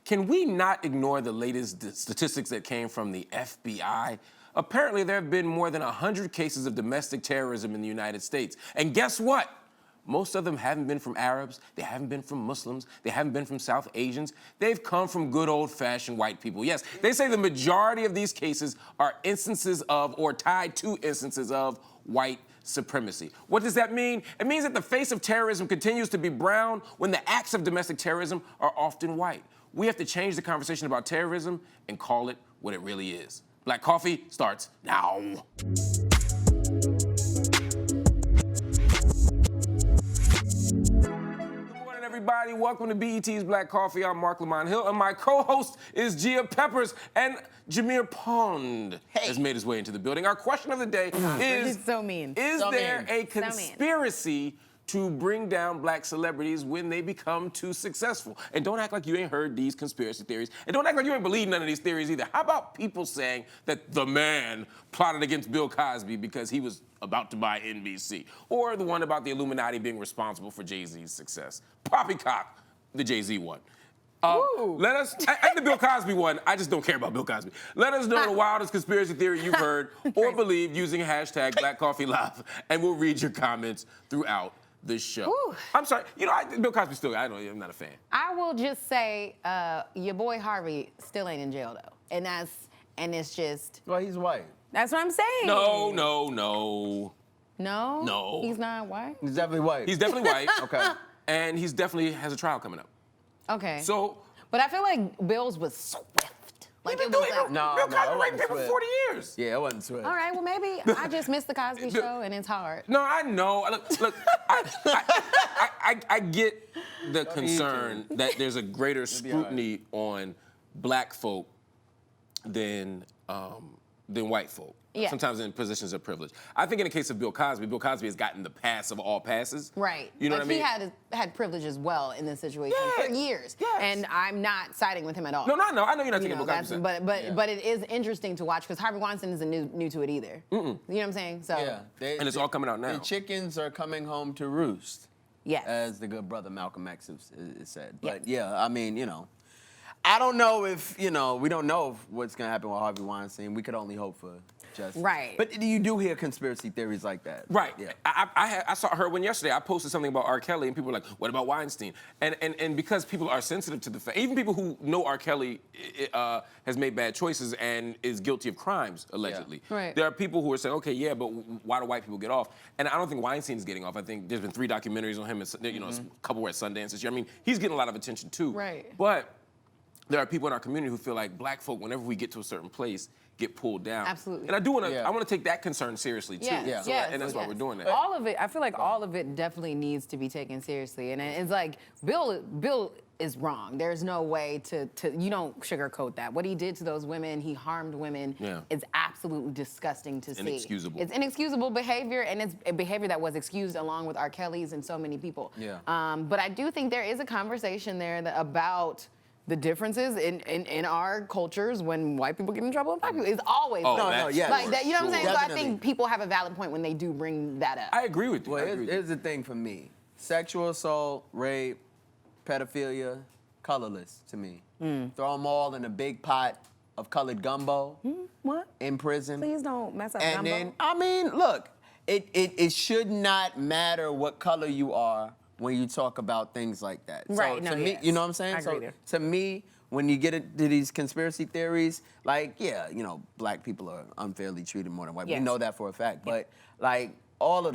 Can we not ignore the latest statistics that came from the FBI? Apparently, there have been more than 100 cases of domestic terrorism in the United States. And guess what? Most of them haven't been from Arabs, they haven't been from Muslims, they haven't been from South Asians. They've come from good old-fashioned white people. Yes, they say the majority of these cases are instances of, or tied to instances of, white supremacy. What does that mean? It means that the face of terrorism continues to be brown when the acts of domestic terrorism are often white. We have to change the conversation about terrorism and call it what it really is. Black Coffee starts now. Everybody, welcome to BET's Black Coffee. I'm Mark Lamont Hill, and my co-host is Gia Peppers, and Jameer Pond has made his way into the building. Our question of the day is: so mean. Is so there mean. a conspiracy to bring down black celebrities when they become too successful? And don't act like you ain't heard these conspiracy theories, and don't act like you ain't believe none of these theories either. How about people saying that the man plotted against Bill Cosby because he was about to buy NBC, or the one about the Illuminati being responsible for Jay-Z's success? Poppycock, the Jay-Z one. Let us, and the Bill Cosby one, I just don't care about Bill Cosby. Let us know the wildest conspiracy theory you've heard or believe using hashtag BlackCoffeeLive, and we'll read your comments throughout the show. I'm sorry, you know, Bill Cosby still, I'm not a fan. I will just say, your boy Harvey still ain't in jail though. And it's just. Well, he's white. That's what I'm saying. No. No? No. He's not white? He's definitely white. He's definitely white. Okay. And he's definitely has a trial coming up. Okay. So. But I feel like Bill's was swift. Like it was like, Bill Cosby raped people for 40 years. Yeah, it wasn't swift. all right, well maybe I just missed the Cosby Show and it's hard. No, I know. Look, I get the concern that there's a greater scrutiny on black folk than white folk. Yeah. Sometimes in positions of privilege. I think in the case of Bill Cosby has gotten the pass of all passes. Right. You know what I mean? He had privilege as well in this situation for years. Yes. And I'm not siding with him at all. No, I know you're not taking Bill Cosby. But it is interesting to watch because Harvey Weinstein isn't new to it either. You know what I'm saying? So and it's all coming out now. The chickens are coming home to roost. Yes. As the good brother Malcolm X has said. But yeah, I mean, I don't know if, we don't know what's going to happen with Harvey Weinstein. We could only hope for justice. Right. But you do hear conspiracy theories like that. Right. Yeah. I heard one yesterday. I posted something about R. Kelly, and people were like, what about Weinstein? And because people are sensitive to the fact, even people who know R. Kelly has made bad choices and is guilty of crimes, allegedly. Yeah. Right. There are people who are saying, okay, yeah, but why do white people get off? And I don't think Weinstein's getting off. I think there's been 3 documentaries on him, a couple were at Sundance this year. I mean, he's getting a lot of attention too. Right. But there are people in our community who feel like black folk, whenever we get to a certain place, get pulled down. Absolutely. And I want to take that concern seriously too. Yeah. So, and that's why we're doing that. All of it, I feel like all of it definitely needs to be taken seriously. And it's like, Bill is wrong. There's no way to you don't sugarcoat that. What he did to those women, he harmed women. Yeah. It's absolutely disgusting to see. Inexcusable. It's inexcusable behavior, and it's a behavior that was excused along with R. Kelly's and so many people. Yeah. But I do think there is a conversation there about the differences in our cultures when white people get in trouble and black people. It's always Oh, like that. You know what I'm saying? Definitely. So I think people have a valid point when they do bring that up. I agree with you. Well, here's the thing for me. Sexual assault, rape, pedophilia, colorless to me. Throw them all in a big pot of colored gumbo. What? In prison. Please don't mess up And gumbo. then, I mean, look, it should not matter what color you are when you talk about things like that. Right, So to me, you know what I'm saying? I agree there. To me, when you get into these conspiracy theories, like, yeah, black people are unfairly treated more than white. Yes. We know that for a fact. But, like, all of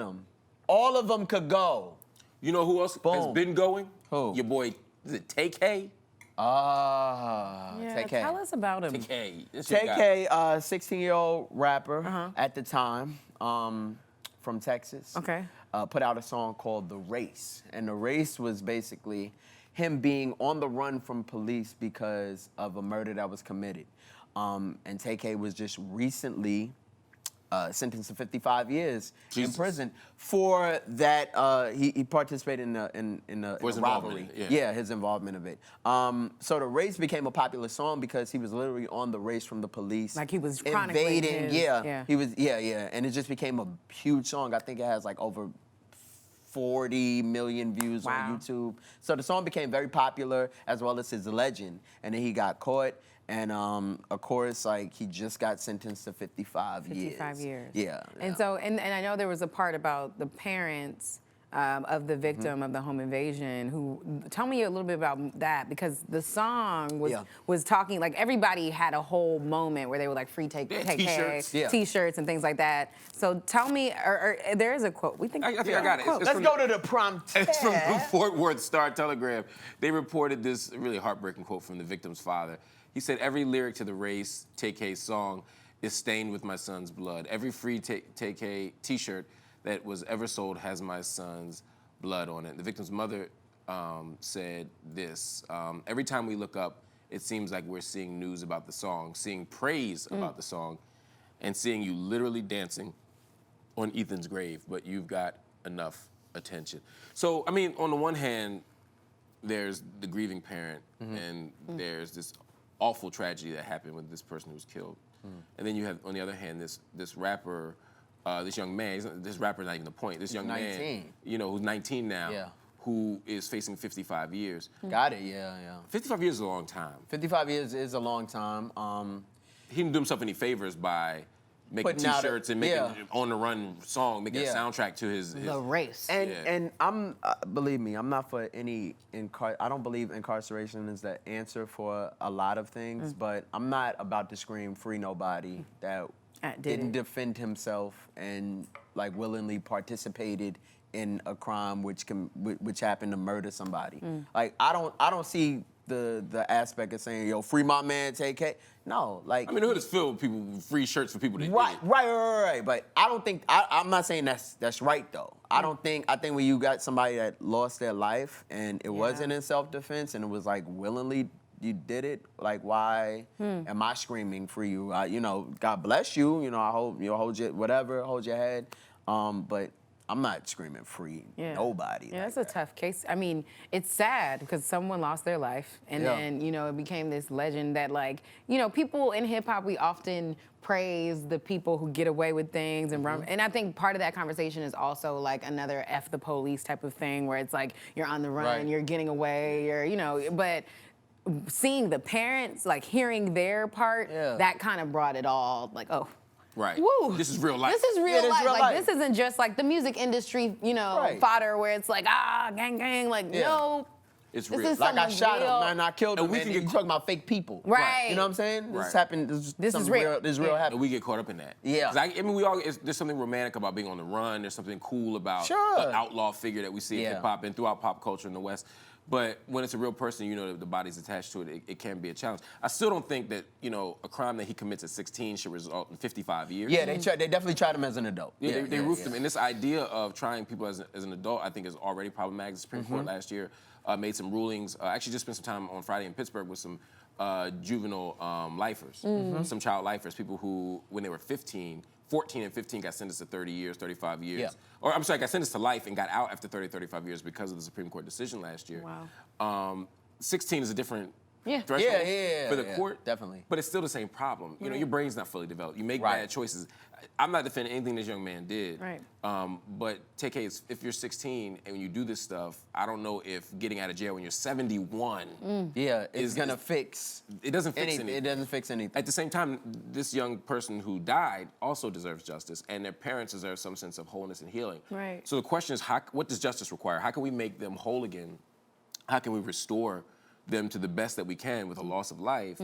them could go. You know who else has been going? Who? Your boy, is it Tay-K? Yeah, Tay-K. tell us about him. Tay-K. Tay-K, 16-year-old rapper at the time, from Texas. Okay. Put out a song called The Race. And The Race was basically him being on the run from police because of a murder that was committed. And Tay-K was just recently sentenced to 55 years in prison for that. He participated in a robbery. His involvement of it. So The Race became a popular song because he was literally on the race from the police. Like he was chronically invading. He was. And it just became a huge song. I think it has like over 40 million views Wow. on YouTube. So the song became very popular, as well as his legend. And then he got caught, and of course, like, he just got sentenced to 55 years. 55 years. Yeah. And so, and I know there was a part about the parents of the victim of the home invasion. Who, tell me a little bit about that, because the song was talking, like, everybody had a whole moment where they were like free Tay-K, T-shirts. T-shirts and things like that. So tell me, or there is a quote. We think I think I got it. Let's go to the prompt. It's from the Fort Worth Star-Telegram. They reported this really heartbreaking quote from the victim's father. He said, "Every lyric to the Race Tay-K song is stained with my son's blood. Every free Tay-K T-shirt that was ever sold has my son's blood on it." The victim's mother said this: "Every time we look up, it seems like we're seeing news about the song, seeing praise about the song, and seeing you literally dancing on Ethan's grave, but you've got enough attention." So, I mean, on the one hand, there's the grieving parent, and there's this awful tragedy that happened with this person who was killed. And then you have, on the other hand, this rapper, this young man, this rapper not even the point, this young 19. man, you know, who's 19 now, who is facing 55 years. Got it, yeah. 55 years is a long time. 55 years is a long time. He didn't do himself any favors by making Putting out T-shirts and making on the run song, making a soundtrack to his the Race. And I'm, believe me, I'm not for any, I don't believe incarceration is the answer for a lot of things, but I'm not about to scream free nobody that didn't defend himself and like willingly participated in a crime which happened to murder somebody. Like, I don't see the aspect of saying, yo, free my man Tay-K. No, like, I mean, the hood is filled with people, free shirts for people that did it. Right. But I don't think, I'm not saying that's right, though. I think when you got somebody that lost their life and it wasn't in self-defense and it was like willingly you did it, like, why am I screaming for you? You know, God bless you. You know, I hope you'll hold your head. But I'm not screaming free nobody. Yeah, like that's a tough case. I mean, it's sad because someone lost their life, and then, you know, it became this legend that, like, you know, people in hip hop, we often praise the people who get away with things and run. And I think part of that conversation is also like another F the police type of thing, where it's like you're on the run, you're getting away, you're, you know, but seeing the parents, like hearing their part, that kind of brought it all, like, oh. Right. Woo. This is real life. This is real life. real Like, life. this isn't just like the music industry, you know, fodder where it's like, gang, gang. Like, no. It's this real. is I something shot real. him, man. I killed him. we And can you get talking about fake people. Right. You know what I'm saying? This Right. happened. This is real. This is real happening. And we get caught up in that. Yeah. 'Cause I mean, there's something romantic about being on the run. There's something cool about the outlaw figure that we see in hip hop and throughout pop culture in the West. But when it's a real person, you know, the body's attached to it, it can be a challenge. I still don't think that, you know, a crime that he commits at 16 should result in 55 years. Yeah, they definitely tried him as an adult. Yeah, they roofed him. And this idea of trying people as an adult, I think, is already problematic. The Supreme Court last year made some rulings. Actually just spent some time on Friday in Pittsburgh with some juvenile lifers, some child lifers, people who, when they were 14 and 15 got sentenced to 30 years, 35 years. Yeah. Or I'm sorry, got sentenced to life and got out after 30, 35 years because of the Supreme Court decision last year. Wow. 16 is a different threshold for the court. Definitely. But it's still the same problem. You know, your brain's not fully developed. You make bad choices. I'm not defending anything this young man did. Right. But Tay-K, if you're 16 and when you do this stuff, I don't know if getting out of jail when you're 71 is gonna fix. It doesn't fix anything. It doesn't fix anything. At the same time, this young person who died also deserves justice, and their parents deserve some sense of wholeness and healing. Right. So the question is, what does justice require? How can we make them whole again? How can we restore them to the best that we can with a loss of life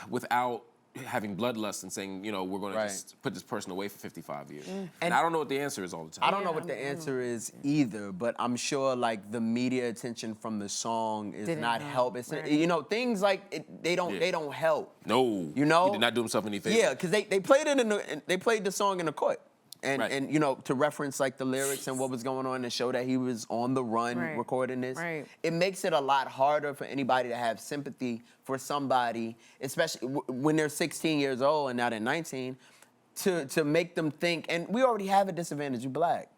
without having bloodlust and saying, you know, we're going to just put this person away for 55 years? And I don't know what the answer is all the time. I don't know what the answer is either, but I'm sure like the media attention from the song is not help. It's you know, things like they don't help. No. You know, He did not do himself any favor. Yeah, because they played it they played the song in the court. And you know, to reference like the lyrics and what was going on and show that he was on the run recording this, it makes it a lot harder for anybody to have sympathy for somebody, especially when they're 16 years old and now they're 19, to make them think, and we already have a disadvantage, you're black.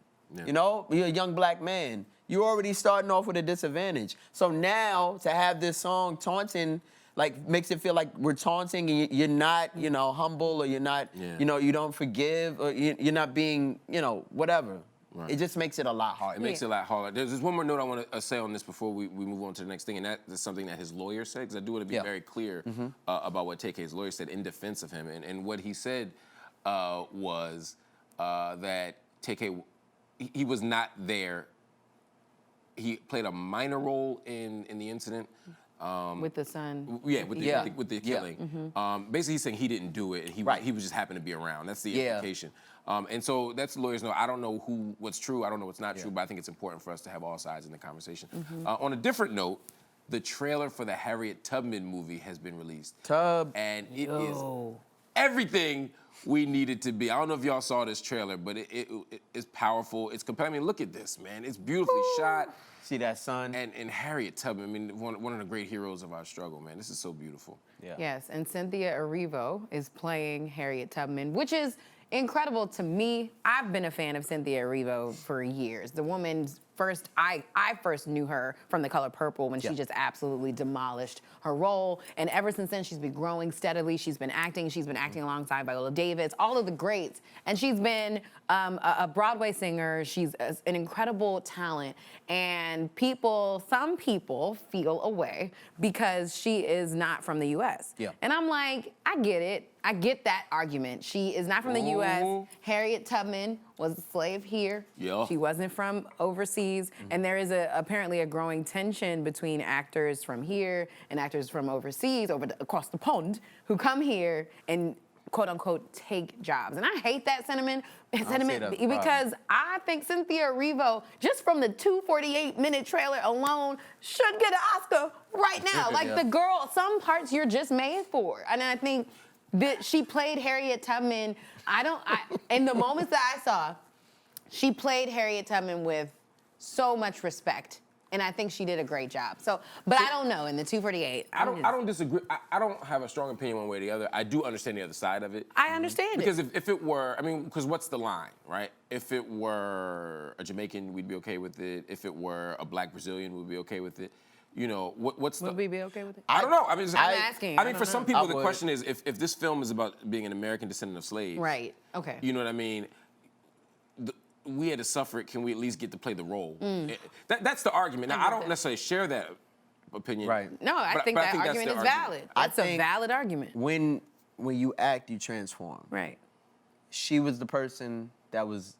You know, you're a young black man. You're already starting off with a disadvantage. So now to have this song taunting, like, makes it feel like we're taunting and you're not, you know, humble, or you're not, you know, you don't forgive, or you're not being, you know, whatever. It just makes it a lot harder. It makes it a lot harder. There's one more note I want to say on this before we move on to the next thing, and that is something that his lawyer said, because I do want to be very clear about what Tay-K's lawyer said in defense of him. And what he said was that Tay-K, he was not there. He played a minor role in the incident. With the son. Yeah, with the killing. Basically, he's saying he didn't do it. He was just happened to be around. That's the implication. And so that's the lawyer's note. I don't know what's true. I don't know what's not true, but I think it's important for us to have all sides in the conversation. On a different note, the trailer for the Harriet Tubman movie has been released. And it is everything we needed to be. I don't know if y'all saw this trailer, but it's powerful. It's compelling. I mean, look at this, man. It's beautifully shot. See that sun? And Harriet Tubman, I mean, one of the great heroes of our struggle, man. This is so beautiful. Yeah. Yes, and Cynthia Erivo is playing Harriet Tubman, which is incredible to me. I've been a fan of Cynthia Erivo for years. The woman's first, I first knew her from The Color Purple when she just absolutely demolished her role. And ever since then, she's been growing steadily. She's been acting. She's been acting alongside Viola Davis, all of the greats. And she's been a Broadway singer. She's an incredible talent. And some people feel a way because she is not from the U.S. Yeah. And I'm like, I get it. I get that argument. She is not from the U.S. Harriet Tubman was a slave here. Yeah. She wasn't from overseas. And there is apparently a growing tension between actors from here and actors from overseas, across the pond, who come here and quote unquote take jobs. And I hate that sentiment because I think Cynthia Erivo, just from the 248-minute trailer alone, should get an Oscar right now. Like the girl, some parts you're just made for. And I think that she played Harriet Tubman. In the moments that I saw, she played Harriet Tubman with so much respect. And I think she did a great job. But I don't know, in the 248. I don't disagree. I don't have a strong opinion one way or the other. I do understand the other side of it. I understand because if it were, because what's the line, right? If it were a Jamaican, we'd be okay with it. If it were a Black Brazilian, we'd be okay with it. You know, what's the... Would we be okay with it? I don't know. I'm asking. For some people, the question is, if this film is about being an American descendant of slaves... Right, okay. You know what I mean? We had to suffer it. Can we at least get to play the role? That's the argument. Now, I don't necessarily share that opinion. Right. No, I think that argument is valid. That's a valid argument. When you act, you transform. Right. She was the person that was...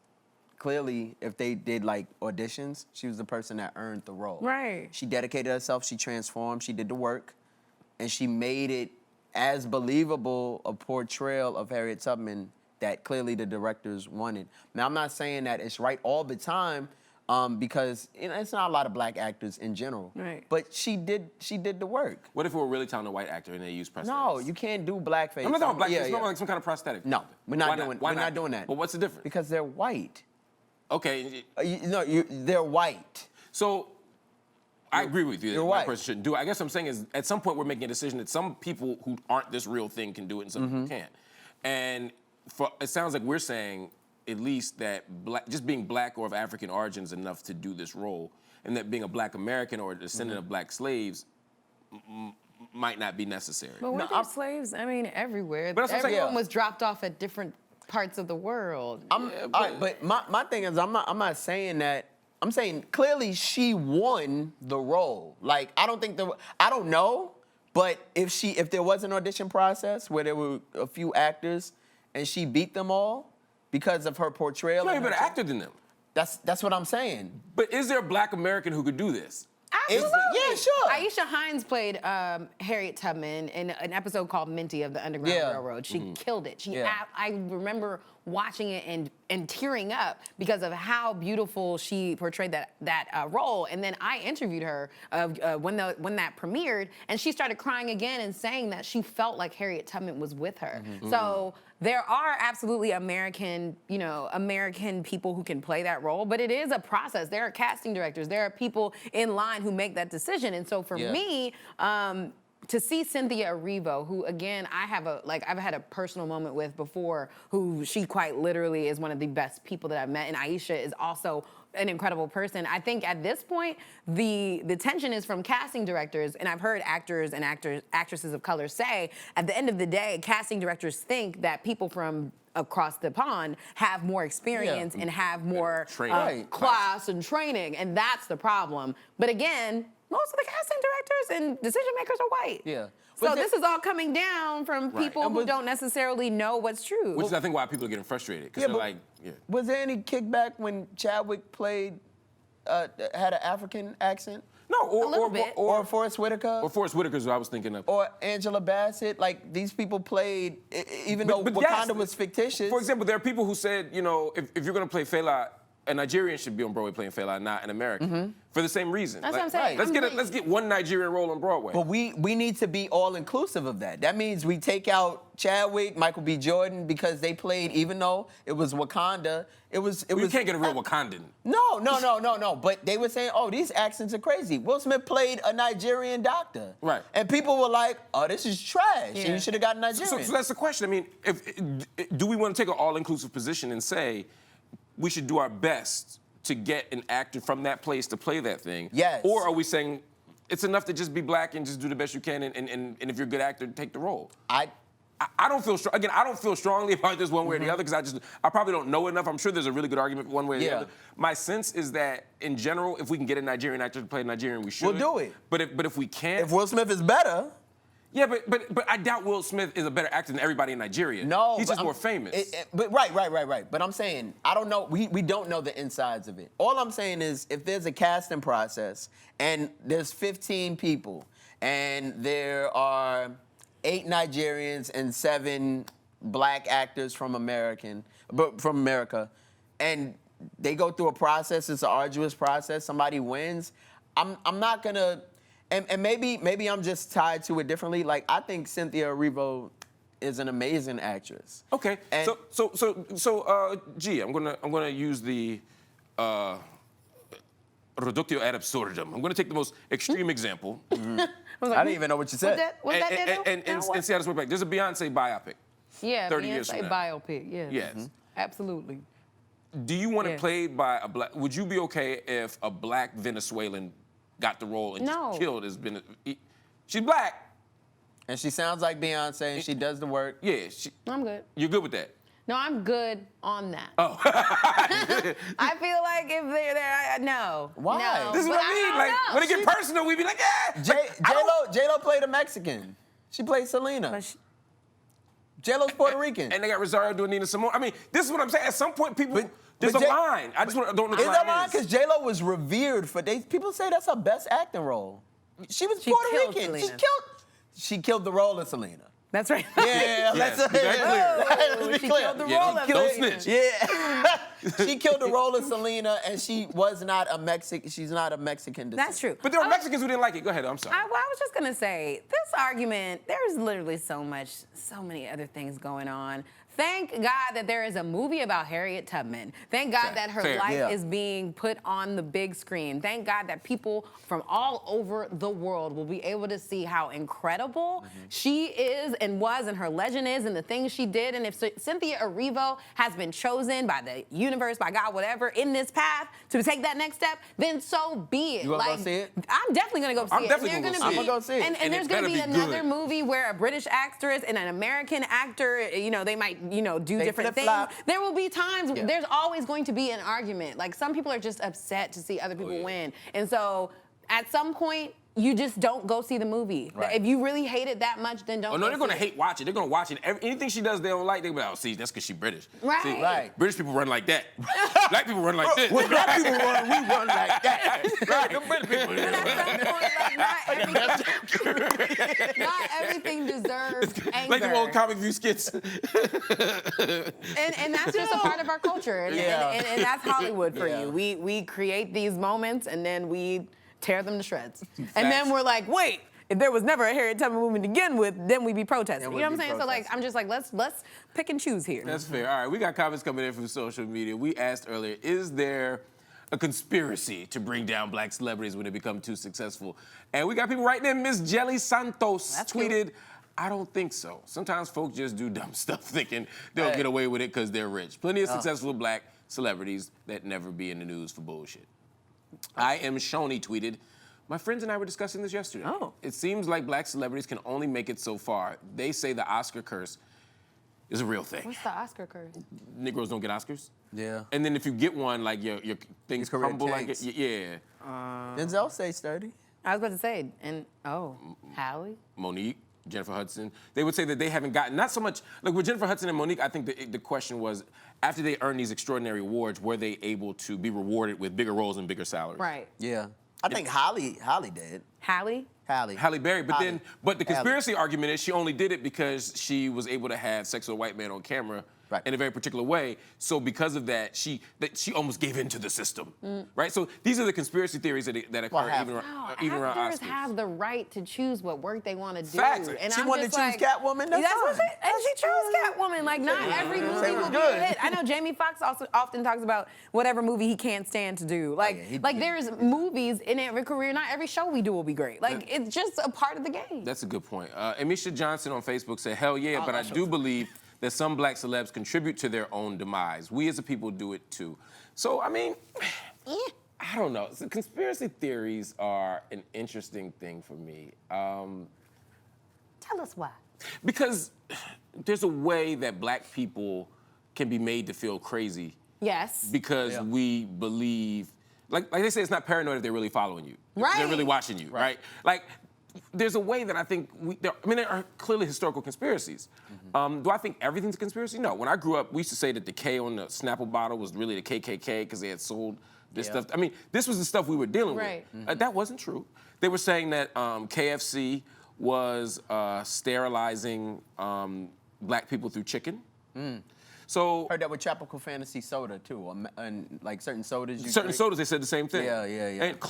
Clearly, if they did like auditions, she was the person that earned the role. Right. She dedicated herself, she transformed, she did the work, and she made it as believable a portrayal of Harriet Tubman that clearly the directors wanted. Now, I'm not saying that it's right all the time, because it's not a lot of Black actors in general. Right. But she did the work. What if it were a really talented white actor and they used prosthetics? No, you can't do blackface. I'm not talking blackface. It's not like some kind of prosthetic. No, we're not doing that. But what's the difference? Because they're white. Okay. They're white. So I agree with you. You're that white. White person shouldn't do it. I guess what I'm saying is, at some point, we're making a decision that some people who aren't this real thing can do it and some people can't. And it sounds like we're saying, at least, that just being Black or of African origin is enough to do this role, and that being a Black American or a descendant of Black slaves might not be necessary. But were there slaves? Everywhere. But everyone was dropped off at different parts of the world. But my thing is, I'm not saying that. I'm saying clearly she won the role. Like, I don't know, but if there was an audition process where there were a few actors and she beat them all because of her portrayal. She's not even a better actor than them. That's what I'm saying. But is there a Black American who could do this? Absolutely. Yeah, sure. Aisha Hines played Harriet Tubman in an episode called Minty of the Underground Railroad. She killed it. I remember watching it and tearing up because of how beautiful she portrayed that role. And then I interviewed her when that premiered, and she started crying again and saying that she felt like Harriet Tubman was with her. So there are absolutely American people who can play that role, but it is a process. There are casting directors. There are people in line who make that decision. And so for me, to see Cynthia Erivo, who again I've had a personal moment with before, who she quite literally is one of the best people that I've met, and Aisha is also an incredible person. I think at this point, the tension is from casting directors, and I've heard actors and actresses of color say, at the end of the day, casting directors think that people from across the pond have more experience and have more Training. class and training, and that's the problem. But again, most of the casting directors and decision makers are white. Yeah. So But this is all coming down from people And who was- don't necessarily know what's true. Which is, I think, why people are getting frustrated. Because Yeah, they're but like, yeah. Was there any kickback when Chadwick played, had an African accent? No, A little bit. Or Forrest Whitaker? Or Forrest Whitaker's what I was thinking of. Or Angela Bassett? Like, these people played, even though But Wakanda yes, was fictitious. For example, there are people who said, you know, if you're going to play Fela, a Nigerian should be on Broadway playing Fela, not an American. For the same reason. That's what I'm saying. Let's get one Nigerian role on Broadway. But we need to be all inclusive of that. That means we take out Chadwick, Michael B. Jordan, because they played, even though it was Wakanda, it was. You can't get a real Wakandan. No. But they were saying, oh, these accents are crazy. Will Smith played a Nigerian doctor. Right. And people were like, oh, this is trash. And you should have gotten Nigerian. So that's the question. I mean, do we want to take an all-inclusive position and say we should do our best to get an actor from that place to play that thing? Yes. Or are we saying it's enough to just be black and just do the best you can, and if you're a good actor, take the role? I don't feel strong. Again, I don't feel strongly about this one way or the other because I probably don't know enough. I'm sure there's a really good argument one way or the other. My sense is that in general, if we can get a Nigerian actor to play Nigerian, we should. We'll do it. But if we can't, If Will Smith is better. yeah, but I doubt Will Smith is a better actor than everybody in Nigeria. No, he's but just more famous. But right. But I'm saying, I don't know. We don't know the insides of it. All I'm saying is, if there's a casting process and there's 15 people and there are 8 Nigerians and 7 black actors from America, and they go through a process, it's an arduous process, somebody wins, I'm not gonna, and maybe I'm just tied to it differently. Like, I think Cynthia Erivo is an amazing actress. Okay. And G, I'm gonna use the reductio ad absurdum. I'm gonna take the most extreme example. I was like, I didn't even know what you said. What's that? And see how this works back. There's a Beyonce biopic. Yeah, 30 years from Beyonce now. biopic. Yes. Yes. Absolutely. Do you want it Yes. played by a black? Would you be okay if a black Venezuelan got the role and No. just killed as She's black. And she sounds like Beyonce, and she does the work. Yeah. I'm good. You're good with that. No, I'm good on that. Oh. I feel like if they're there, no. Why? No, This is but what I mean. don't Like know. when it get personal, we be like, yeah. J-Lo played a Mexican. She played Selena. But she- J-Lo's Puerto Rican. And they got Rosario doing Nina Simone. I mean, this is what I'm saying. At some point, people, But there's a J- line. I just don't know what Is the that line line? is. Because J-Lo was revered for people say that's her best acting role. She was She Puerto killed Rican. Selena. She killed the role of Selena. That's right. Yeah, Yes, let's be very clear. let's be She clear. killed the Yeah, role don't- of don't Selena. snitch. Yeah. She killed the role of Selena, and she was not a Mexican. She's not a Mexican descent. That's true. But there were Mexicans who didn't like it. Go ahead. I'm sorry. I was just gonna say, this argument, there's literally so many other things going on. Thank God that there is a movie about Harriet Tubman. Thank God that her Fair. life Yeah. is being put on the big screen. Thank God that people from all over the world will be able to see how incredible she is and was, and her legend is, and the things she did. And if Cynthia Erivo has been chosen by the universe, by God, whatever, in this path to take that next step, then so be it. You wanna go see it? I'm definitely gonna go see I'm it. definitely And gonna they're go see it. I'ma go see it. And And there's it gonna be better be another good. movie where a British actress and an American actor, they might, do different things. flip-flop. There will be times, Yeah. there's always going to be an argument. Like, some people are just upset to see other people win. And so at some point, you just don't go see the movie. Right. If you really hate it that much, then don't Oh, no, go they're going to see it. hate watch it. They're going to watch it. Anything she does they don't like, they're going to be like, oh, see, that's because she's British. Right. See, Right. British people run like that. Black people run like this. When black people run, we run like that. Right. The British people But at some point, like, not everything deserves anger. like the old comic view skits. And that's just a part of our culture. And that's Hollywood for Yeah. you. We create these moments and then we tear them to shreds. And Facts. then we're like, wait, if there was never a Harriet Tubman movement to begin with, then we'd be protesting. Then You know we'd what I'm be saying? So like, protesting. I'm just like, let's pick and choose here. That's fair. All right, we got comments coming in from social media. We asked earlier, is there a conspiracy to bring down black celebrities when they become too successful? And we got people writing in. Miss Jelly Santos That's tweeted, I don't think so. Sometimes folks just do dumb stuff thinking they'll Hey. get away with it because they're rich. Plenty of successful black celebrities that never be in the news for bullshit. I Am Shoni tweeted, my friends and I were discussing this yesterday. Oh. It seems like black celebrities can only make it so far. They say the Oscar curse is a real thing. What's the Oscar curse? Negroes don't get Oscars. Yeah. And then if you get one, like your things Your career crumble like it. tanks. Yeah. Denzel say sturdy. I was about to say, and Hallie? Monique, Jennifer Hudson, they would say that they haven't gotten, not so much, like with Jennifer Hudson and Monique, I think the question was, after they earned these extraordinary awards, were they able to be rewarded with bigger roles and bigger salaries? Right. Yeah. I think Holly did. Hallie? Halle Berry, but Halle. the conspiracy argument is she only did it because she was able to have sex with a white man on camera Right. in a very particular way. So because of that, she almost gave in to the system, right? So these are the conspiracy theories that occur even around Actors Oscars. have the right to choose what work they want to do. Facts. And She I'm wanted just to choose like, Catwoman, that's what fine. and she chose Catwoman. Like, not every movie Say it was will be a good. hit. I know Jamie Foxx also often talks about whatever movie he can't stand to do. Like, there's movies in every career, not every show we do will be great. Like, it's just a part of the game. That's a good point. Amisha Johnson on Facebook said, hell yeah, but I do believe that some black celebs contribute to their own demise. We as a people do it too. So, I mean, I don't know. So conspiracy theories are an interesting thing for me. Tell us why. Because there's a way that black people can be made to feel crazy Yes. because we believe, like they say, it's not paranoid if they're really following you. Right. They're really watching you, right? Like, there's a way that I think there are clearly historical conspiracies. Do I think everything's a conspiracy? No. When I grew up, we used to say that the K on the Snapple bottle was really the KKK because they had sold this stuff. I mean, this was the stuff we were dealing with. That wasn't true. They were saying that KFC was sterilizing black people through chicken. So Heard that with Tropical Fantasy soda too, and like certain sodas. certain sodas, they said the same thing. Yeah. And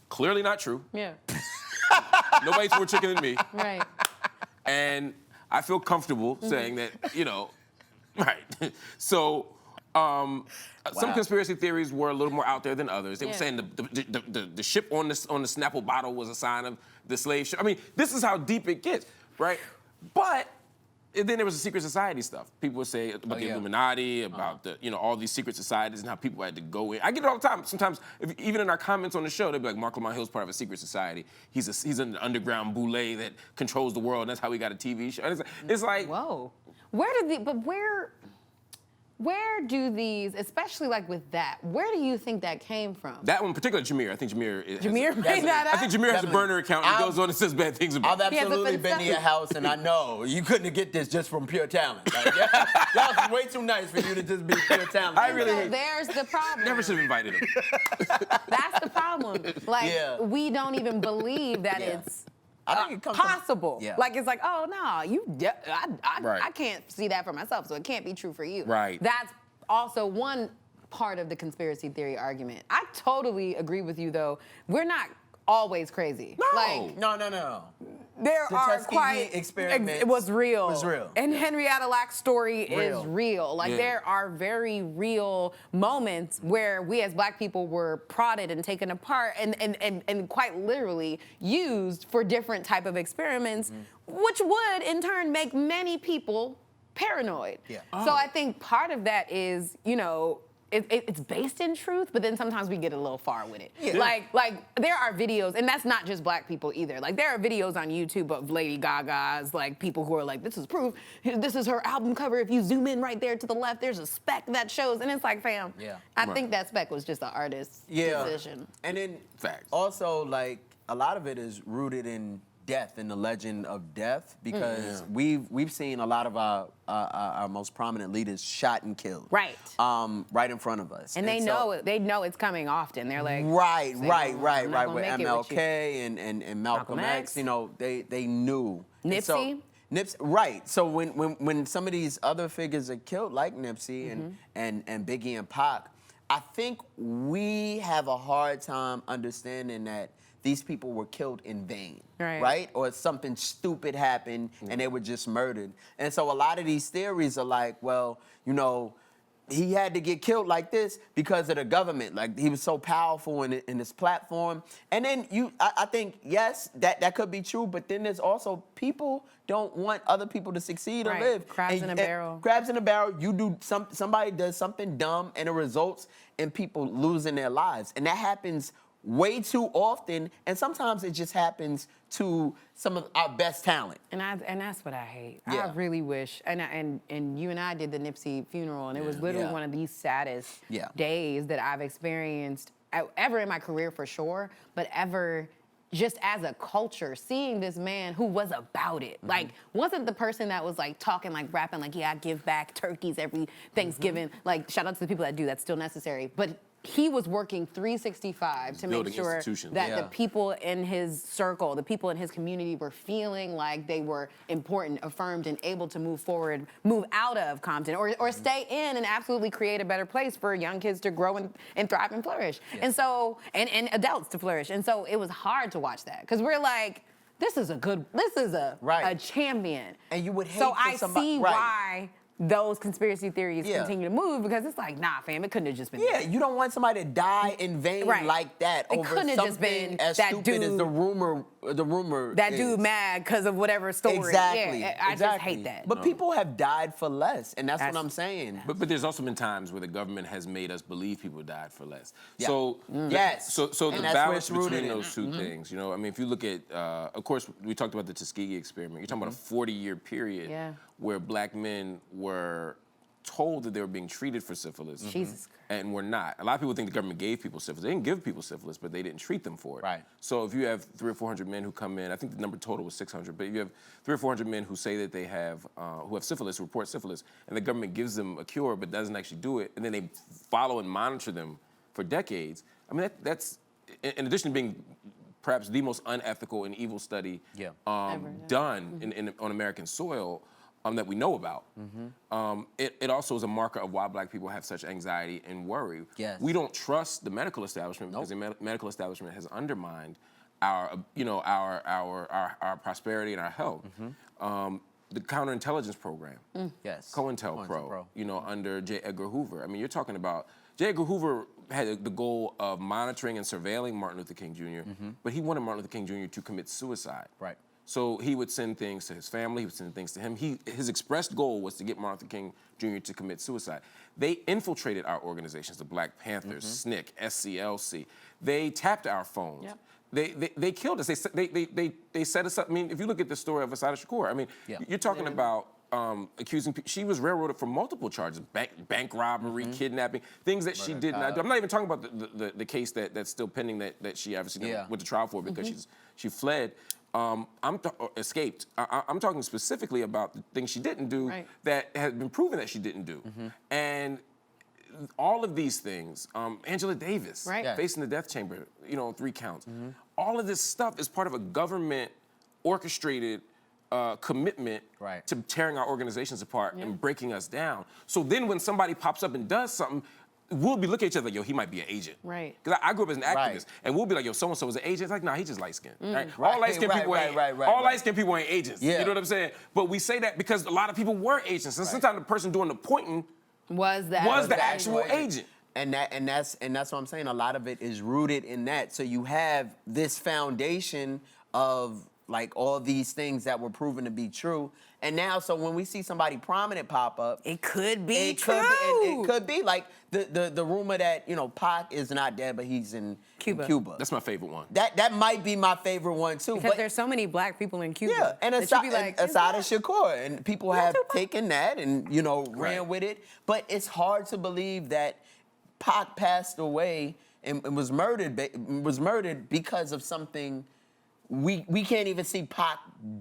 clearly not true. Yeah. Nobody eats more chicken than me. Right. And I feel comfortable saying that, right. So some conspiracy theories were a little more out there than others. They were saying the ship on the Snapple bottle was a sign of the slave ship. I mean, this is how deep it gets, right? But and then there was the secret society stuff. People would say about the Illuminati, about all these secret societies and how people had to go in. I get it all the time. Sometimes, even in our comments on the show, they'd be like, Mark Lamont Hill's part of a secret society. He's an underground boule that controls the world, and that's how he got a TV show. And it's like, Whoa. Where do these, especially like with that, where do you think that came from? that one in particular, Jameer. I think Jameer made that up? I think Jameer has a burner account and he goes on and says bad things about I've it. absolutely been to your house, and I know you couldn't get this just from pure talent. Like, y'all way too nice for you to just be pure talent. I really So hate there's the problem. Never should have invited him. That's the problem. Like, we don't even believe that it's I think it comes possible. From, Like, it's like, oh, no, Right. I can't see that for myself, so it can't be true for you. Right. That's also one part of the conspiracy theory argument. I totally agree with you, though. We're not always crazy. No. Like, No. there The are Tuskegee quite experiments it was real. was real. And Henrietta Lacks story is Real. real. Like, there are very real moments where we as black people were prodded and taken apart and quite literally used for different type of experiments, which would in turn make many people paranoid. Yeah. So I think part of that is, it's based in truth, but then sometimes we get a little far with it. Yeah. Like there are videos, and that's not just black people either. Like, there are videos on YouTube of Lady Gaga's, like, people who are like, this is proof. This is her album cover. If you zoom in right there to the left, there's a speck that shows. And it's like, fam, I think that speck was just the artist's decision. And then Facts. also, like, a lot of it is rooted in death and the legend of death, because we've seen a lot of our most prominent leaders shot and killed. Right. Right in front of us. And they know it's coming often. They're like, Right. I'm With not gonna make it with you. MLK and Malcolm X, they knew. And Nipsey? Right. So when some of these other figures are killed, like Nipsey and Biggie and Pac, I think we have a hard time understanding that these people were killed in vain, right? Or something stupid happened and they were just murdered. And so a lot of these theories are like, well, he had to get killed like this because of the government. Like, he was so powerful in his platform. And then I think, yes, that could be true, but then there's also people don't want other people to succeed or live. Crabs in a barrel. Crabs in a barrel. You do somebody does something dumb and it results in people losing their lives. And that happens way too often, and sometimes it just happens to some of our best talent. And that's what I hate. Yeah. I really wish. And you and I did the Nipsey funeral, and it was literally Yeah. one of the saddest Yeah. days that I've experienced ever in my career for sure, but ever just as a culture, seeing this man who was about it. Like, wasn't the person that was like talking, like rapping, like, yeah, I give back turkeys every Thanksgiving. Like, shout out to the people that do, that's still necessary. But he was working 365 to make building sure institutions. that Yeah. the people in his circle, the people in his community were feeling like they were important, affirmed, and able to move forward, move out of Compton, or stay in and absolutely create a better place for young kids to grow and thrive and flourish. And so, and adults to flourish. And so it was hard to watch that because we're like, this is a Right. champion. And you would hate So for I somebody- see right. why those conspiracy theories Yeah. continue to move because it's like, nah, fam, it couldn't have just been Yeah, that. you don't want somebody to die in vain Right. like that It over couldn't have just something been as that stupid as dude- the rumor. That is. dude mad because of whatever story. Exactly. Yeah, I just exactly. hate that. But people have died for less, and that's what That's- I'm saying. But there's also been times where the government has made us believe people died for less. Yeah. So Yes. So And the that's where balance it's rooted between in. those two things, you know, I mean, if you look at, of course, we talked about the Tuskegee experiment. You're talking about a 40-year period Yeah. where black men were told that they were being treated for syphilis. Jesus Christ. And we're not. A lot of people think the government gave people syphilis. They didn't give people syphilis, but they didn't treat them for it. Right. So if you have 300 or 400 men who come in, I think the number total was 600, but you have 300 or 400 men who say that they have, who have syphilis, who report syphilis, and the government gives them a cure but doesn't actually do it, and then they follow and monitor them for decades. I mean, that's, in addition to being perhaps the most unethical and evil study Yeah. Ever, yeah. done on American soil, that we know about. It also is a marker of why black people have such anxiety and worry. Yes. We don't trust the medical establishment because the medical establishment has undermined our, our prosperity and our health. The counterintelligence program, Yes. COINTELPRO, under J. Edgar Hoover. I mean, you're talking about J. Edgar Hoover had the goal of monitoring and surveilling Martin Luther King Jr., but he wanted Martin Luther King Jr. to commit suicide. Right. So he would send things to his family, he would send things to him. His expressed goal was to get Martin Luther King Jr. to commit suicide. They infiltrated our organizations, the Black Panthers, SNCC, SCLC. They tapped our phones. Yep. They killed us. They set us up. I mean, if you look at the story of Assata Shakur, I mean, you're talking about accusing people. She was railroaded for multiple charges: bank robbery, kidnapping, things that she did not do. I'm not even talking about the case that's still pending that she obviously went to trial for because she fled. Escaped. I'm talking specifically about the things she didn't do that has been proven that she didn't do, and all of these things. Angela Davis facing the death chamber, 3 counts. All of this stuff is part of a government orchestrated commitment to tearing our organizations apart and breaking us down. So then when somebody pops up and does something, we'll be looking at each other like, yo, he might be an agent. Right. Because I grew up as an activist, and we'll be like, yo, so-and-so was an agent. It's like, nah, he just light-skinned. Right? All light-skinned people ain't light-skinned people ain't agents. Yeah. You know what I'm saying? But we say that because a lot of people were agents. And sometimes the person doing the pointing Was the actual agent. And that's what I'm saying. A lot of it is rooted in that. So you have this foundation of like all these things that were proven to be true. And now, so when we see somebody prominent pop up, It could be true. It could be like the rumor that Pac is not dead, but he's in Cuba. That's my favorite one. That might be my favorite one too. Because but there's so many black people in Cuba. yeah, and that you'd be like, Assata Shakur, and people have taken that and ran Right. with it. But it's hard to believe that Pac passed away and was murdered because of something we can't even see Pac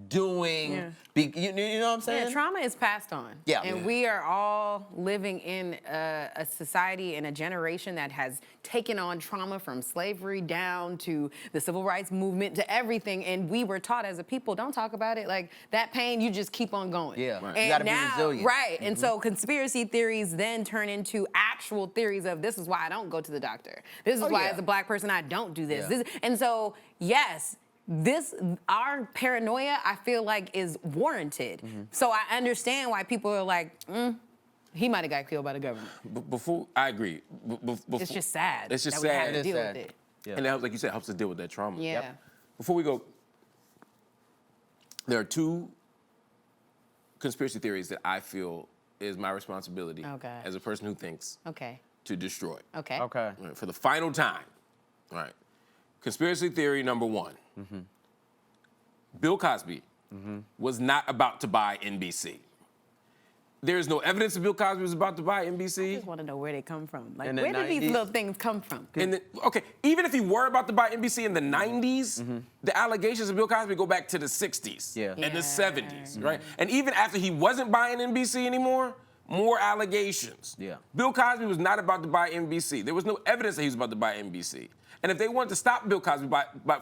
doing. Yeah. You know what I'm saying? Yeah, trauma is passed on. Yeah. And Yeah. we are all living in a society and a generation that has taken on trauma from slavery down to the civil rights movement to everything. And we were taught as a people, don't talk about it. Like that pain, you just keep on going. Yeah. Right. And You gotta be now, resilient. right. And so conspiracy theories then turn into actual theories of this is why I don't go to the doctor. This is why yeah. as a black person I don't do this. Yeah. And so, yes, our paranoia, I feel like, is warranted. So I understand why people are like, he might have got killed by the government. Before I agree. Before, It's just sad. It's just that we sad. have to It is deal sad. with it. Yeah. And it helps, like you said, helps us deal with that trauma. Yeah. Yep. Before we go, there are 2 conspiracy theories that I feel is my responsibility Okay. as a person who thinks Okay. to destroy. Okay. Okay. Right, for the final time. All right. Conspiracy theory number one. Bill Cosby was not about to buy NBC. There's no evidence that Bill Cosby was about to buy I NBC. just want to know where they come from. Like, In the where did these 90s? little things come from? Okay, even if he were about to buy NBC in the 90s, the allegations of Bill Cosby go back to the 60s Yeah. and the Yeah. 70s, right? And even after he wasn't buying NBC anymore, more allegations. Yeah. Bill Cosby was not about to buy NBC. There was no evidence that he was about to buy NBC. And if they wanted to stop Bill Cosby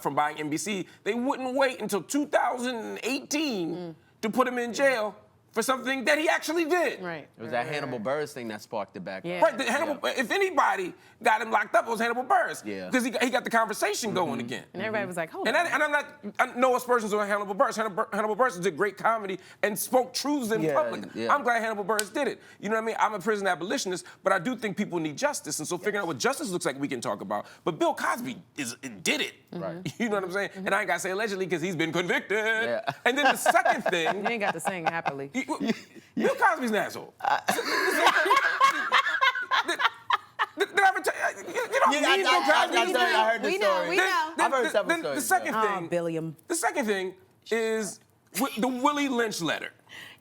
from buying NBC, they wouldn't wait until 2018 to put him in jail for something that he actually did. Right. It was that Hannibal Buress thing that sparked it back. Yeah. Right, if anybody got him locked up, it was Hannibal Buress. Yeah. Because he got the conversation going again. And everybody was like, hold And, on. I'm not, no aspersions on Hannibal Buress. Hannibal Buress did great comedy and spoke truths in Yeah, public. yeah. I'm glad Hannibal Buress did it. You know what I mean? I'm a prison abolitionist, but I do think people need justice. And so figuring out what justice looks like, we can talk about. But Bill Cosby did it. Right. You know what I'm saying? And I ain't got to say allegedly because he's been convicted. Yeah. And then the second thing, You ain't got to sing happily. Bill Cosby's an asshole. Did I ever tell you? You don't need Bill Cosby. I heard the We know, story. we know. I've heard several Then stories. the second yeah. thing, Billiam. the second thing is the Willie Lynch letter.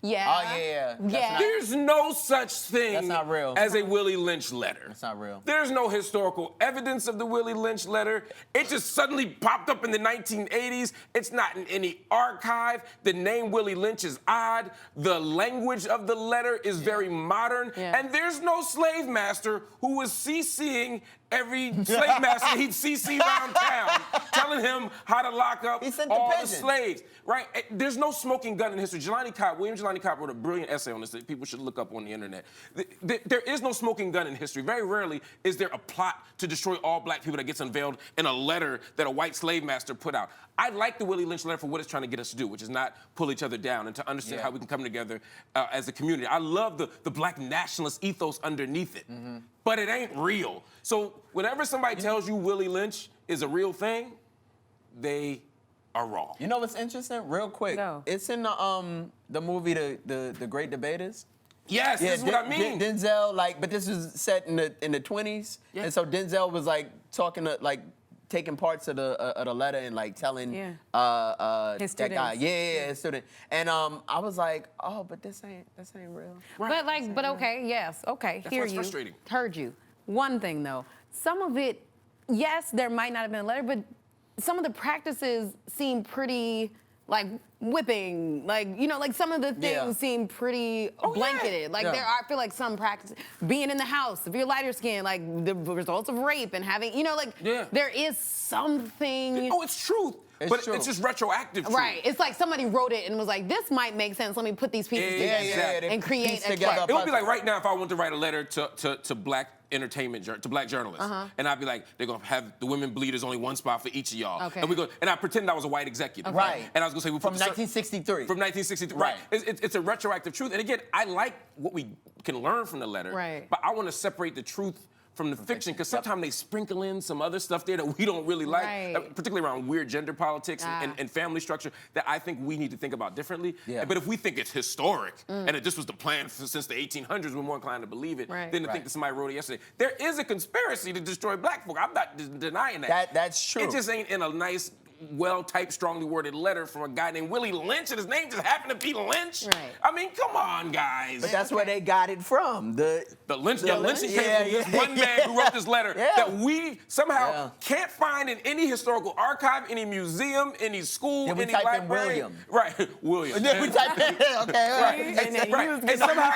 Yeah. Oh, yeah. That's Yeah. not- There's no such thing That's not real. as a Willie Lynch letter. It's not real. There's no historical evidence of the Willie Lynch letter. It just suddenly popped up in the 1980s. It's not in any archive. The name Willie Lynch is odd. The language of the letter is very modern. Yeah. And there's no slave master who was CCing every slave master he'd CC around town, telling him how to lock up He sent the all the pigeons. slaves, right? There's no smoking gun in history. William Jelani Cobb wrote a brilliant essay on this that people should look up on the internet. There is no smoking gun in history. Very rarely is there a plot to destroy all black people that gets unveiled in a letter that a white slave master put out. I like the Willie Lynch letter for what it's trying to get us to do, which is not pull each other down and to understand how we can come together as a community. I love the black nationalist ethos underneath it, but it ain't real. So whenever somebody tells you Willie Lynch is a real thing, they are wrong. You know what's interesting? Real quick. No. It's in the movie The Great Debaters. Yes, this is what I mean. Denzel, but this was set in the 20s, Yeah. and so Denzel was talking to taking parts of the letter and telling Yeah. His that guy, students. his student, and I was like, oh, but this ain't real. But okay, yes, okay, That's hear what's you. frustrating. Heard you. One thing though, some of it, yes, there might not have been a letter, but some of the practices seem pretty whipping, some of the things Yeah. seem pretty yeah. blanketed. Yeah. There are, I feel like some practices, being in the house, if you're lighter skinned, the results of rape and having, Yeah. there is something. Oh, it's truth, It's but true. it's just retroactive truth. Right, it's like somebody wrote it and was like, this might make sense, let me put these pieces Yeah, together they and create piece a together clip. It would be like right now if I wanted to write a letter to black to black journalists, and I'd be like, they're gonna have the women bleed. There's only one spot for each of y'all, Okay. and I pretend I was a white executive, Right. And I was gonna say we put From the cer- 1963. From 1963, Right. right? It's a retroactive truth, and again, I like what we can learn from the letter, Right. But I want to separate the truth from the fiction because sometimes they sprinkle in some other stuff there that we don't really like, Right. particularly around weird gender politics and, Ah. and family structure that I think we need to think about differently. Yeah. But if we think it's historic and that this was the plan since the 1800s, we're more inclined to believe it Right. than to think that somebody wrote it yesterday. There is a conspiracy to destroy black folk. I'm not denying that. That's true. It just ain't in a nice, well-typed, strongly worded letter from a guy named Willie Lynch, and his name just happened to be Lynch. Right. I mean, come on, guys. But that's where they got it from. The lynching Yeah, came from this yeah. one man who wrote this letter Yeah. that we somehow Yeah. can't find in any historical archive, any museum, any school, Yeah, we any type in library. William. Right, William. Then we type in, okay, all right. And then Right. you And somehow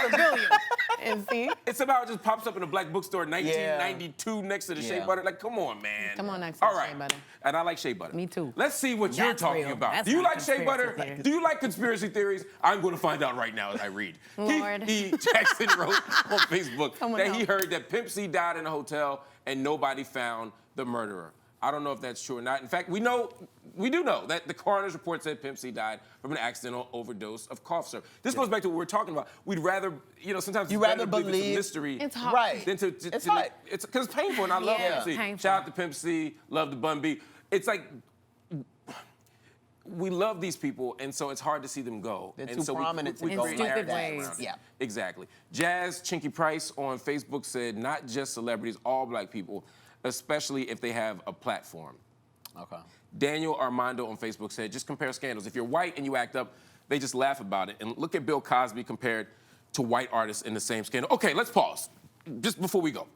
and see? it somehow just pops up in a black bookstore in 1992 next to the shea Yeah. butter. Like, come on, man. Come on next to All the right. shea butter. And I like shea butter. Me too. Let's see what you're That's talking real. about. That's Do you not like shea butter? conspiracy theories. Do you like conspiracy theories? I'm going to find out right now as I read. Lord. Jackson wrote on Facebook Someone that he else. heard that Pimp C died in a hotel and nobody found the murderer. I don't know if that's true or not. In fact, we do know that the coroner's report said Pimp C died from an accidental overdose of cough syrup. This goes back to what we're talking about. We'd rather, sometimes You it's better rather to believe it's a believe- mystery. It's hard. Right. Than to It's hard. it's because it's painful, and I love Yeah, Pimp C. painful. Shout out to Pimp C, love the Bun B. It's like we love these people, and so it's hard to see them go. They're and too so prominent to we go create like narratives that. around it. Yeah. Exactly. Jazz Chinky Price on Facebook said, not just celebrities, all black people, especially if they have a platform. Okay. Daniel Armando on Facebook said, just compare scandals. If you're white and you act up, they just laugh about it. And look at Bill Cosby compared to white artists in the same scandal. Okay, let's pause just before we go.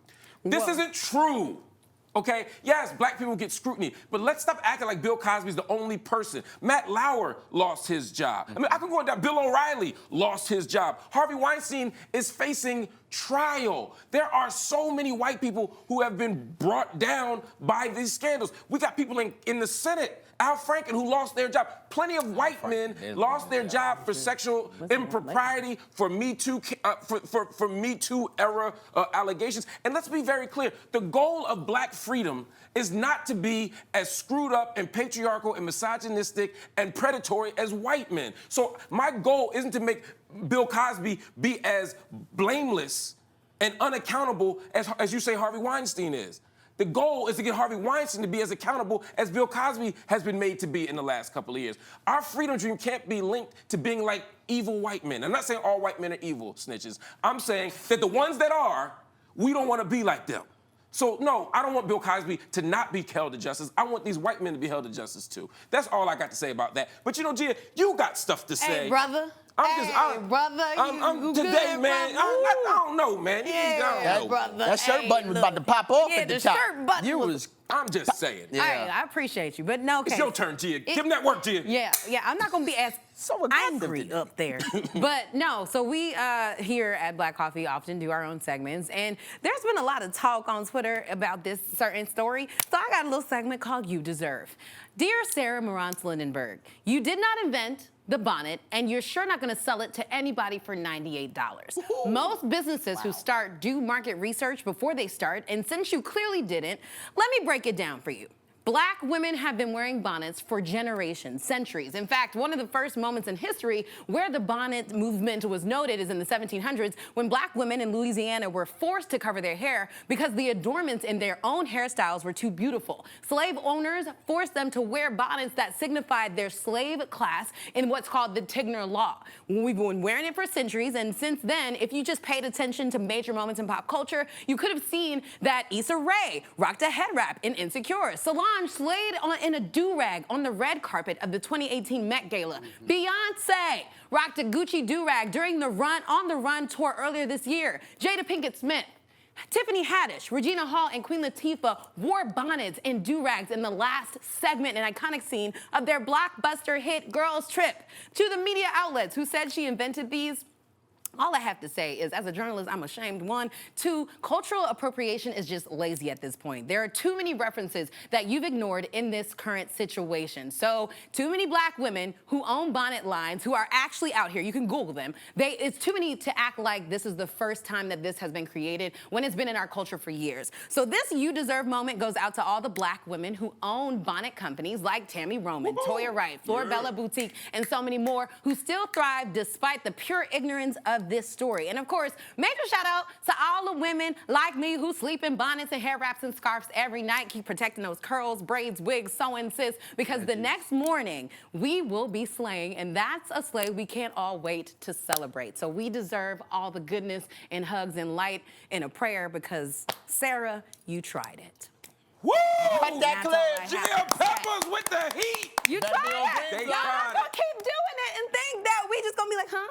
This isn't true. Okay? Yes, black people get scrutiny, but let's stop acting like Bill Cosby's the only person. Matt Lauer lost his job. I mean, I could go on down. Bill O'Reilly lost his job. Harvey Weinstein is facing trial. There are so many white people who have been brought down by these scandals. We got people in the Senate, Al Franken, who lost their job. Plenty of white men lost their job for sexual impropriety, for Me Too, for Me Too era allegations. And let's be very clear: the goal of black freedom is not to be as screwed up and patriarchal and misogynistic and predatory as white men. So my goal isn't to make Bill Cosby be as blameless and unaccountable as you say Harvey Weinstein is. The goal is to get Harvey Weinstein to be as accountable as Bill Cosby has been made to be in the last couple of years. Our freedom dream can't be linked to being like evil white men. I'm not saying all white men are evil snitches. I'm saying that the ones that are, we don't want to be like them. So, no, I don't want Bill Cosby to not be held to justice. I want these white men to be held to justice, too. That's all I got to say about that. But, you know, Gia, you got stuff to say. Hey, brother. I'm today, man. I don't know, man. That shirt button was about to pop off at the top. Shirt button I'm just saying. Hey, I appreciate you, but no, okay. It's your turn, Gia. Give him that work, Gia. Yeah, I'm not gonna be as angry up there. But no, so we here at Black Coffee often do our own segments, and there's been a lot of talk on Twitter about this certain story. So I got a little segment called You Deserve. Dear Sarah Morantz Lindenberg, you did not invent the bonnet, and you're sure not gonna sell it to anybody for $98. Ooh. Most businesses who start do market research before they start, and since you clearly didn't, let me break it down for you. Black women have been wearing bonnets for generations, centuries. In fact, one of the first moments in history where the bonnet movement was noted is in the 1700s, when black women in Louisiana were forced to cover their hair because the adornments in their own hairstyles were too beautiful. Slave owners forced them to wear bonnets that signified their slave class in what's called the Tigner Law. We've been wearing it for centuries, and since then, if you just paid attention to major moments in pop culture, you could have seen that Issa Rae rocked a head wrap in Insecure. Solange slayed in a do-rag on the red carpet of the 2018 Met Gala. Beyonce rocked a Gucci do-rag during the On the Run tour earlier this year. Jada Pinkett Smith, Tiffany Haddish, Regina Hall, and Queen Latifah wore bonnets and do-rags in the last segment and iconic scene of their blockbuster hit Girls Trip. To the media outlets who said she invented these, all I have to say is, as a journalist, I'm ashamed. 1, 2, cultural appropriation is just lazy at this point. There are too many references that you've ignored in this current situation. So, too many black women who own bonnet lines, who are actually out here, you can Google them, it's too many to act like this is the first time that this has been created when it's been in our culture for years. So this You Deserve moment goes out to all the black women who own bonnet companies like Tammy Roman, Toya Wright, Florabella Boutique, and so many more who still thrive despite the pure ignorance of this story. And of course, major shout out to all the women like me who sleep in bonnets and hair wraps and scarves every night. Keep protecting those curls, braids, wigs, sewing, sis, because the next morning we will be slaying, and that's a slay we can't all wait to celebrate. So we deserve all the goodness and hugs and light and a prayer because, Sarah, you tried it. Woo! Cut that clip. Gia Peppers with the heat. You tried it. Y'all tried gonna keep doing it and think that we just gonna be like, huh?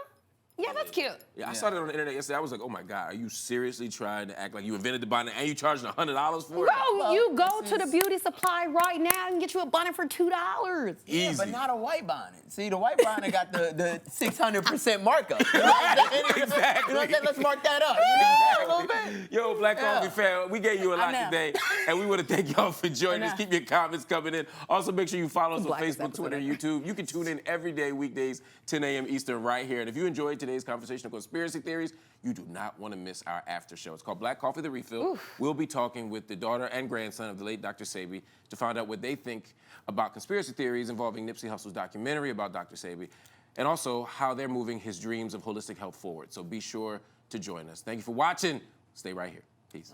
Yeah, that's cute. Yeah, I saw that on the internet yesterday. I was like, oh my God, are you seriously trying to act like you invented the bonnet and you charging $100 for it? Bro, you go to the beauty supply right now and get you a bonnet for $2. Easy. Yeah, but not a white bonnet. See, the white bonnet got the 600% markup. You know what I'm saying? Exactly. You know what I'm saying? Let's mark that up. Exactly. A little bit. Yo, Black Coffee fam, we gave you a lot today, and we want to thank y'all for joining us. Keep your comments coming in. Also, make sure you follow us on Facebook, Twitter, and YouTube. You can tune in every day, weekdays, 10 a.m. Eastern, right here. And if you enjoyed today's conversation on conspiracy theories, you do not want to miss our after show. It's called Black Coffee The Refill. Oof. We'll be talking with the daughter and grandson of the late Dr. Sebi to find out what they think about conspiracy theories involving Nipsey Hussle's documentary about Dr. Sebi, and also how they're moving his dreams of holistic health forward. So be sure to join us. Thank you for watching. Stay right here. Peace.